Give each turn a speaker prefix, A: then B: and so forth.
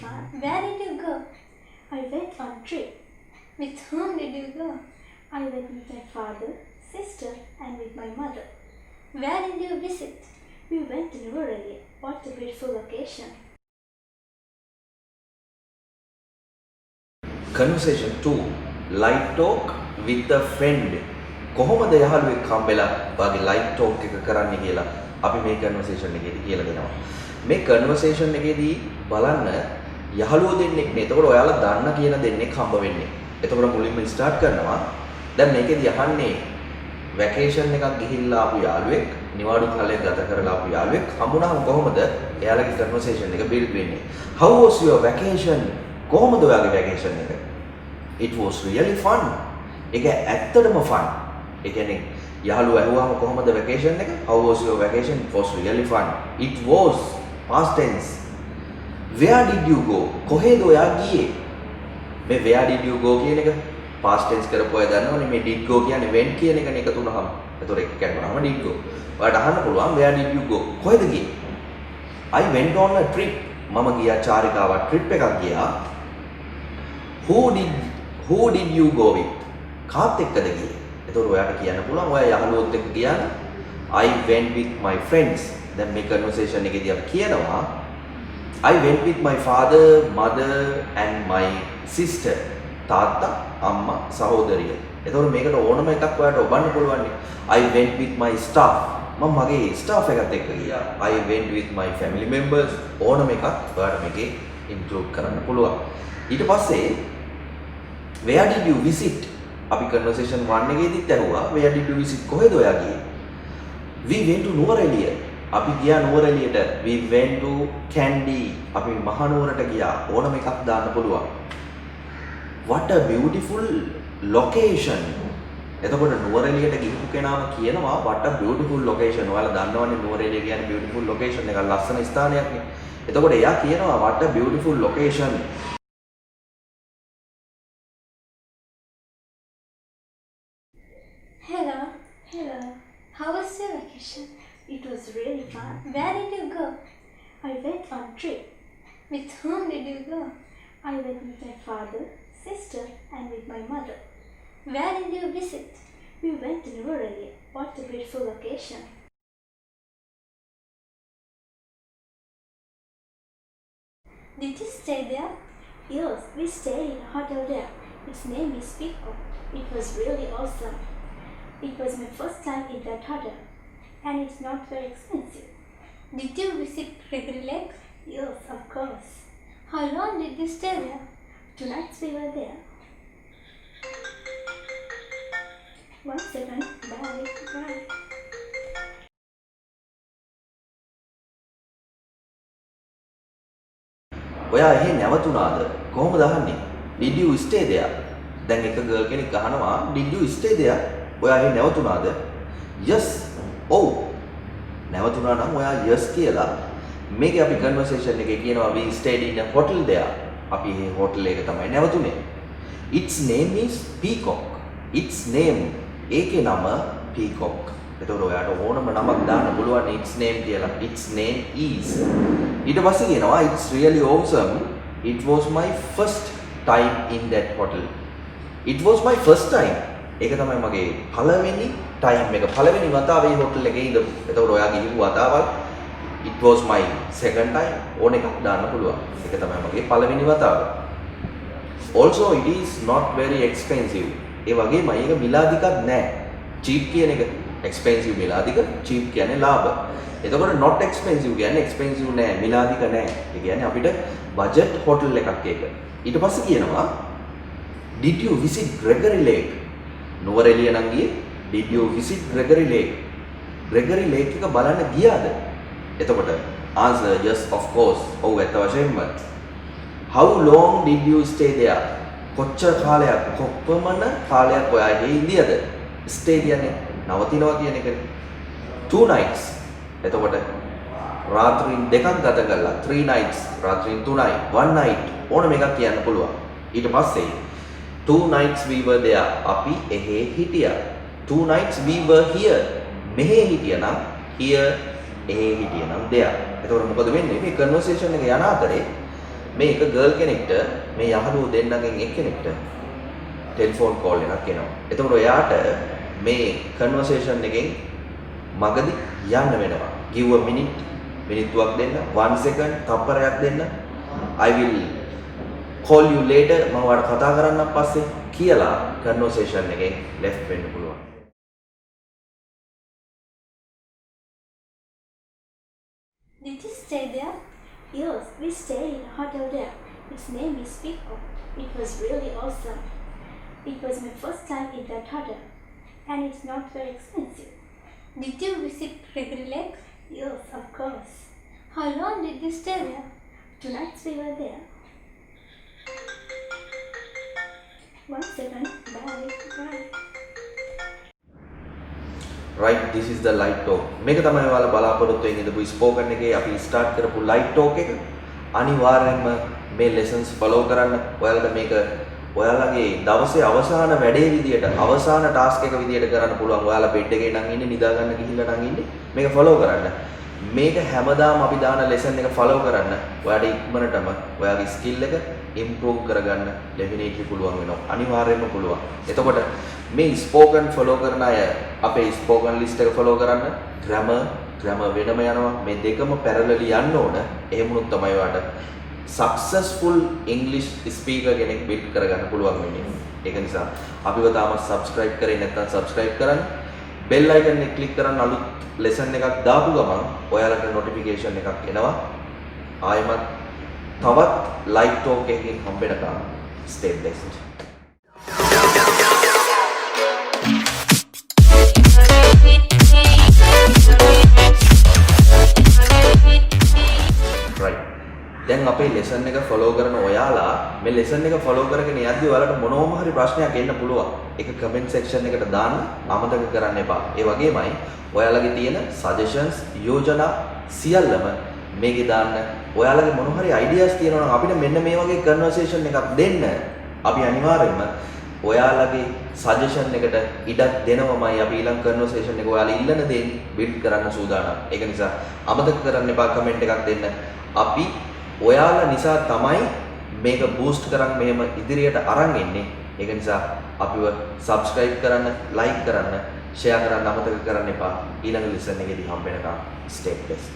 A: fun. Where did you go? I went on trip. With whom did you go? I went with my father, sister, and with my mother. Where did you visit? We went to New Delhi. What a beautiful location.
B: Conversation 2. Light talk with a friend. කොහොමද යහළුවෙක් හම්බෙලා වාගේ light talk එක කරන්න කියලා අපි මේ conversation එකේදී කියලා දෙනවා. මේ conversation එකේදී බලන්න යහළුවෝ දෙන්නෙක් නේ. එතකොට ඔයාලා දන්න කියන දෙන්නෙක් හම්බ වෙන්නේ. එතකොට මුලින්ම start කරනවා. දැන් මේකේදී අහන්නේ vacation එකක් ගිහිල්ලා ආපු යාළුවෙක්, නිවාඩු කාලයක් ගත කරලා ආපු යාළුවෙක් හම්බුනහම කොහොමද එයාලගේ conversation එක build වෙන්නේ? How was your vacation? කොහොමද ඔයාගේ vacation එක? It was really fun. ඒක ඇත්තටම fun. ඒ කියන්නේ යහළුවා ඇහුවාම කොහොමද vacation එක? How was your vacation? It was really fun. It was past tense. Where did you go? කොහෙද ඔයා ගියේ? මේ where did you go කියන එක past tense කරපුවා දන්නවනේ. මේ did go කියන්නේ went කියන එකනේ එකතු වුණාම. ඒතකොට එක කරනවාම did go. ඔයාලට අහන්න පුළුවන් where did you go? කොහෙද ගියේ? I went on a trip. මම ගියා චාරිකාවක් trip එකක් ගියා. Who did you go with? කාත් එක්කද ගියේ? එතකොට ඔයාට කියන්න පුළුවන් ඔයා යහළුවොත් එක්ක ගියා. I went with my friends. දැන් මේ conversation එකේදී අපි කියනවා I went with my father, mother and my sister. තාත්තා, අම්මා, සහෝදරිය. එතකොට මේකට ඕනම එකක් ඔයාට ඔබන්න පුළුවන්. I went with my staff. මම මගේ staff එකත් එක්ක ගියා. I went with my family members. ඕනම එකක් ඔයාට මේකේ include කරන්න පුළුවන්. ඊට පස්සේ where did you visit? අපි conversation 1 එකේදීත් ඇහුවා where did you visit? කොහෙද ඔයා ගියේ? We went to Nuwara Eliya. අපි ගියා නුවරඑළියට. We went to Kandy. අපි මහනුවරට ගියා. ඕනම එකක් දාන්න පුළුවන්. What a beautiful location. එතකොට නුවරඑළියට ගිහපු කෙනාම කියනවා what a beautiful location. ඔයාලා දන්නවනේ නුවරඑළිය කියන්නේ beautiful location එකක්, ලස්සන ස්ථානයක් නේ. එතකොට එයා කියනවා what a beautiful location.
A: Hello. How was your vacation? It was really fun. Where did you go? I went on trip. With whom did you go? I went with my father, sister, and with my mother. Where did you visit? We went to New Delhi. What a beautiful location. Did you stay there? Yes, we stayed in a hotel there. Its name is Peacock. It was really awesome. It was my first time in that hotel, and it's not very expensive. Did you visit Gregory Lake? Yes, of course. How long did you stay there? 2 nights we were there. 1 second. Bye.
B: ඔයා එහෙ නැවතුණාද? කොහොමද අහන්නේ? Did you stay there? දැන් එක girl කෙනෙක් අහනවා Did you stay there? ඔයා එහෙ නැවතුණාද? Yes. ඔව්. නැවතුණා නම් ඔයා yes කියලා මේකේ අපි conversation එකේ කියනවා we stayed in a hotel there. අපි මේ hotel එක තමයි නැවතුනේ. Its name is Peacock. Its name ඒකේ නම Peacock. එතකොට ඔයාට ඕනම නමක් දාන්න පුළුවන් its name කියලා. Its name is. ඊට පස්සේ කියනවා it's really awesome. It was my first time in that hotel. It was my first time. ඒක තමයි මගේ පළවෙනි time එක. පළවෙනි වතාවේ hotel එකේ ඉඳපු. එතකොට ඔයා ගිහපු වතාවක් it was my second time ඕන එකක් දාන්න පුළුවන්. ඒක තමයි මගේ පළවෙනි වතාව. Also it is not very expensive. ඒ වගේම මේක මිලාදිකක් නෑ. cheap කියන එක expensive මිලාදික, cheap කියන්නේ ලාභ. එතකොට not expensive කියන්නේ expensive නෑ, මිලාදික නෑ. ඒ කියන්නේ අපිට budget hotel එකක් ඒක. ඊට පස්සේ කියනවා did you visit Gregory Lake? Nuwara Eliya නම් ගියේ. Did you visit Gregory Lake? Gregory Lake එක බලන්න ගියාද? එතකොට answer yes of course. ඔව් ඇත්ත වශයෙන්ම. How long did you stay there? කොච්චර කාලයක් කොපමණ කාලයක් ඔයා එහි ඉඳියද? stay කියන්නේ නවතිනවා කියන එකනේ. 2 nights. එතකොට රාත්‍රීන් දෙකක් ගත කළා. 3 nights. රාත්‍රීන් 3යි. 1 night. ඕනම එකක් කියන්න පුළුවන්. ඊට පස්සේ 2 nights we were there. අපි එහි හිටියා. 2 nights we were here. මෙහි හිටියා නම් here එහි හිටියා නම් there. එතකොට මොකද වෙන්නේ? මේ conversation එක යන අතරේ මේ එක ගර්ල් කෙනෙක්ට මේ යහළුවෝ දෙන්නගෙන් එක්කෙනෙක්ට ටෙලිෆෝන් කෝල් එකක් එනවා. එතකොට එයාට මේ කන්වර්සේෂන් එකෙන් මගදී යන්න වෙනවා. give a minute මිනිත්තුවක් දෙන්න, 1 second තප්පරයක් දෙන්න. I will call you later මම ඔයාලට කතා කරන්නම් පස්සේ කියලා කන්වර්සේෂන් එකෙන් left වෙන්න පුළුවන්.
A: Did you stay there? Yes, we stayed in a hotel there. Its name is Pico. It was really awesome. It was my first time in that hotel, and it's not very expensive. Did you visit Gregory Lake? Yes, of course. How long did you stay there? 2 nights we were there. 1 second. Bye.
B: Right, this is the light talk. මේක තමයි ඔයාලා බලාපොරොත්තු වෙන ඉඳපු spoken එකේ අපි start කරපු light talk එක. අනිවාර්යයෙන්ම මේ lessons follow කරන්න. ඔයාලට මේක ඔයාලගේ දවසේ අවසාන වැඩේ විදියට අවසාන ටාස්ක් එක විදියට කරන්න පුළුවන්. ඔයාලා බෙඩ් එකේ නම් ඉන්නේ නිදා ගන්න ගිහිල්ලා නම් ඉන්නේ මේක follow කරන්න. මේක හැමදාම අපි දාන lesson එක follow කරන්න. ඔයාට ඉක්මනටම ඔයාගේ skill එක improve කරගන්න definitely පුළුවන් වෙනවා. අනිවාර්යයෙන්ම පුළුවන්. එතකොට මේ ස්පෝකන් follow කරන අය අපේ ස්පෝකන් list එක follow කරන්න. grammar වෙනම යනවා. මේ දෙකම parallel යන්න ඕන. එහෙම වුණොත් තමයි ඔයාට successful English speaker කෙනෙක් build කරගන්න පුළුවන් වෙන්නේ. ඒක නිසා අපිව තාම subscribe කරේ නැත්නම් subscribe කරන්න. bell icon එක click කරන් අලුත් lesson එකක් දාපු ගමන් ඔයාලට notification එකක් එනවා. ආයෙමත් තවත් live talk එකකින් හම්බෙනකම් stay blessed. right. දැන් අපේ lesson එක follow කරන ඔයාලා මේ lesson එක follow කරගෙන යද්දී ඔයාලට මොනවම හරි ප්‍රශ්නයක් එන්න පුළුවන්. ඒක comment section එකට දාන්න අමතක කරන්න එපා. ඒ වගේමයි ඔයාලගේ තියෙන suggestions, යෝජනා සියල්ලම මේකේ දාන්න. ඔයාලගේ මොන හරි ideas තියෙනවා නම් අපිට මෙන්න මේ වගේ conversation එකක් දෙන්න. අපි අනිවාර්යයෙන්ම ඔයාලගේ suggestion එකට ඉඩක් දෙනවමයි අපි ඊළඟ conversation එක ඔයාලා ඉල්ලන දේ build කරන්න සූදානම්. ඒක නිසා අමතක කරන්න එපා comment එකක් දෙන්න. අපි ඔයාලා නිසා තමයි මේක boost කරන් මෙහෙම ඉදිරියට අරන් එන්නේ. ඒක නිසා අපිව subscribe කරන්න, like කරන්න, share කරන්න අමතක කරන්න එපා. ඊළඟ lesson එකේදී හම්බ වෙනකම් stay blessed.